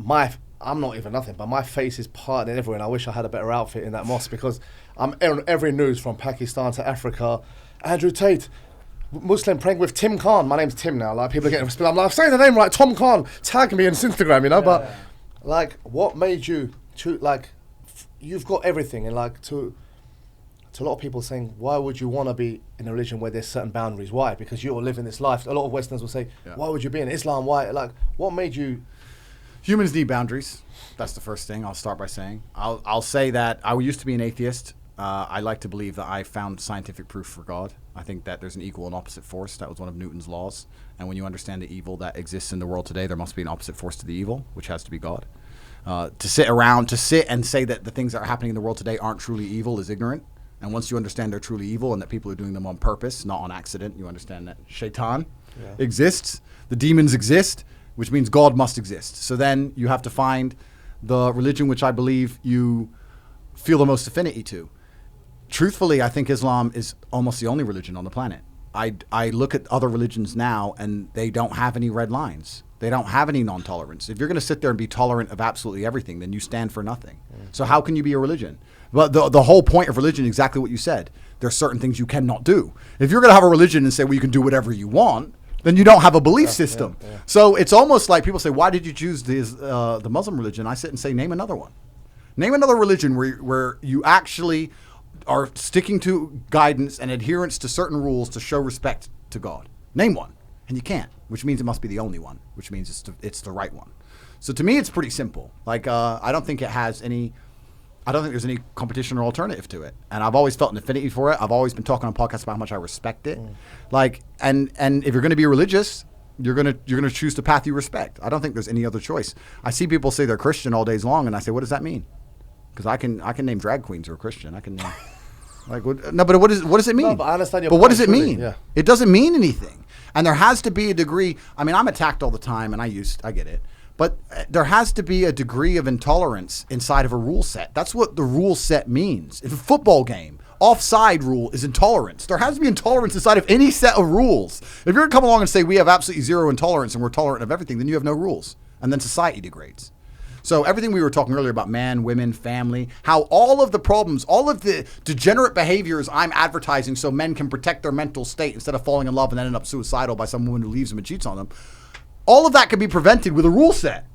I'm not even nothing, but my face is parted everywhere, and I wish I had a better outfit in that mosque because I'm on every news from Pakistan to Africa. Andrew Tate, Muslim praying with Tam Khan. My name's Tim now. Like, people are getting respect. I'm like, say the name right, Tam Khan. Tag me on Instagram, you know. But like, what made you you've got everything, and like to a lot of people saying, why would you want to be in a religion where there's certain boundaries? Why? Because you're living this life. A lot of Westerners will say, why would you be in Islam? Why? Like, what made you? Humans need boundaries. That's the first thing I'll start by saying. I'll say that I used to be an atheist. I like to believe that I found scientific proof for God. I think that there's an equal and opposite force. That was one of Newton's laws. And when you understand the evil that exists in the world today, there must be an opposite force to the evil, which has to be God. To sit and say that the things that are happening in the world today aren't truly evil is ignorant. And once you understand they're truly evil and that people are doing them on purpose, not on accident, you understand that Shaitan exists, the demons exist, which means God must exist. So then you have to find the religion which I believe you feel the most affinity to. Truthfully, I think Islam is almost the only religion on the planet. I look at other religions now and they don't have any red lines. They don't have any non-tolerance. If you're going to sit there and be tolerant of absolutely everything, then you stand for nothing. So how can you be a religion? But the whole point of religion is exactly what you said. There are certain things you cannot do. If you're going to have a religion and say, well, you can do whatever you want, then you don't have a belief system. So it's almost like people say, why did you choose the Muslim religion? I sit and say, name another one. Name another religion where you actually are sticking to guidance and adherence to certain rules to show respect to God. Name one. And you can't, which means it must be the only one, which means it's the right one. So to me, it's pretty simple. Like, I don't think there's any competition or alternative to it. And I've always felt an affinity for it. I've always been talking on podcasts about how much I respect it. Like, and if you're going to be religious, you're going to choose the path you respect. I don't think there's any other choice. I see people say they're Christian all days long, and I say, what does that mean? Because I can name drag queens who are Christian. I can name, like, no, but what does it mean? No, but I understand your point. What does it mean? Yeah. It doesn't mean anything. And there has to be a degree. I mean, I'm attacked all the time, and I get it. But there has to be a degree of intolerance inside of a rule set. That's what the rule set means. If a football game, offside rule is intolerance. There has to be intolerance inside of any set of rules. If you're going to come along and say we have absolutely zero intolerance and we're tolerant of everything, then you have no rules. And then society degrades. So everything we were talking earlier about man, women, family, how all of the problems, all of the degenerate behaviors I'm advertising so men can protect their mental state instead of falling in love and then end up suicidal by some woman who leaves them and cheats on them, all of that can be prevented with a rule set.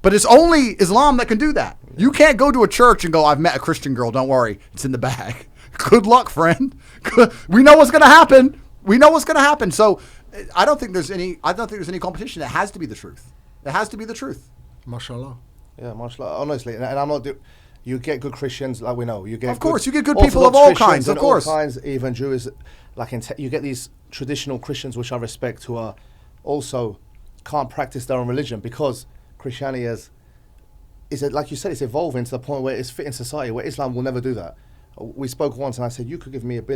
But it's only Islam that can do that. You can't go to a church and go, I've met a Christian girl, don't worry, it's in the bag. Good luck, friend. We know what's going to happen. So I don't think there's any competition. It has to be the truth. It has to be the truth. Mashallah. Yeah, mashallah. Honestly, and I'm not. You get good Christians, like we know. You get. Of course, you get good people of all kinds. Of course, all kinds, even Jews. Like you get these traditional Christians, which I respect, who are also can't practice their own religion because Christianity is like you said, it's evolving to the point where it's fit in society, where Islam will never do that. We spoke once, and I said, you could give me $10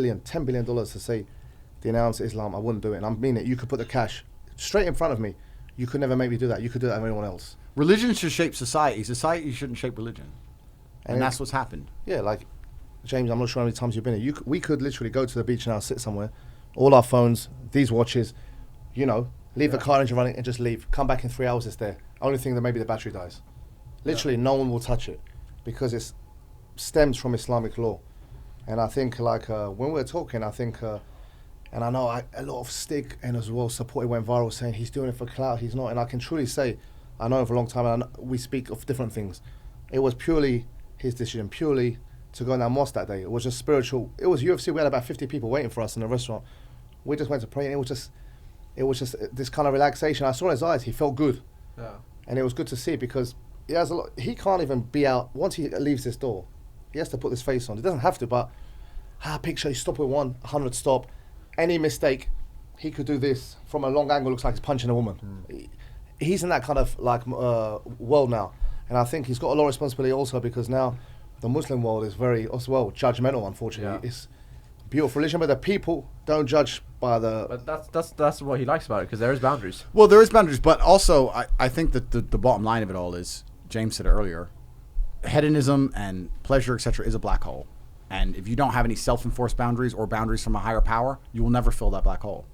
billion to say denounce Islam, I wouldn't do it, and I mean it. You could put the cash straight in front of me. You could never make me do that. You could do that with anyone else. Religion should shape society. Society shouldn't shape religion. And that's what's happened. Yeah, like, James, I'm not sure how many times you've been here. We could literally go to the beach now, sit somewhere, all our phones, these watches, leave the car engine running and just leave. Come back in 3 hours, it's there. Only thing that maybe the battery dies. Literally, no one will touch it because it stems from Islamic law. And I think, like, when we're talking, I think, and I know a lot of stick and as well support, it went viral saying he's doing it for clout, he's not. And I can truly say, I know him for a long time, and we speak of different things. It was purely his decision, purely to go in that mosque that day. It was just spiritual. It was UFC. We had about 50 people waiting for us in the restaurant. We just went to pray, and it was just this kind of relaxation. I saw in his eyes, he felt good. Yeah. And it was good to see because he has a lot. He can't even be out once he leaves this door. He has to put this face on. He doesn't have to, but picture he stop with 100 stop. Any mistake, he could do this from a long angle. Looks like he's punching a woman. He's in that kind of like world now, and I think he's got a lot of responsibility also because now the Muslim world is very as well judgmental. Unfortunately, it's a beautiful religion, but the people don't judge by the. But that's what he likes about it because there is boundaries. Well, there is boundaries, but also I think that the bottom line of it all is, James said it earlier, hedonism and pleasure, etc., is a black hole. And if you don't have any self-enforced boundaries or boundaries from a higher power, you will never fill that black hole.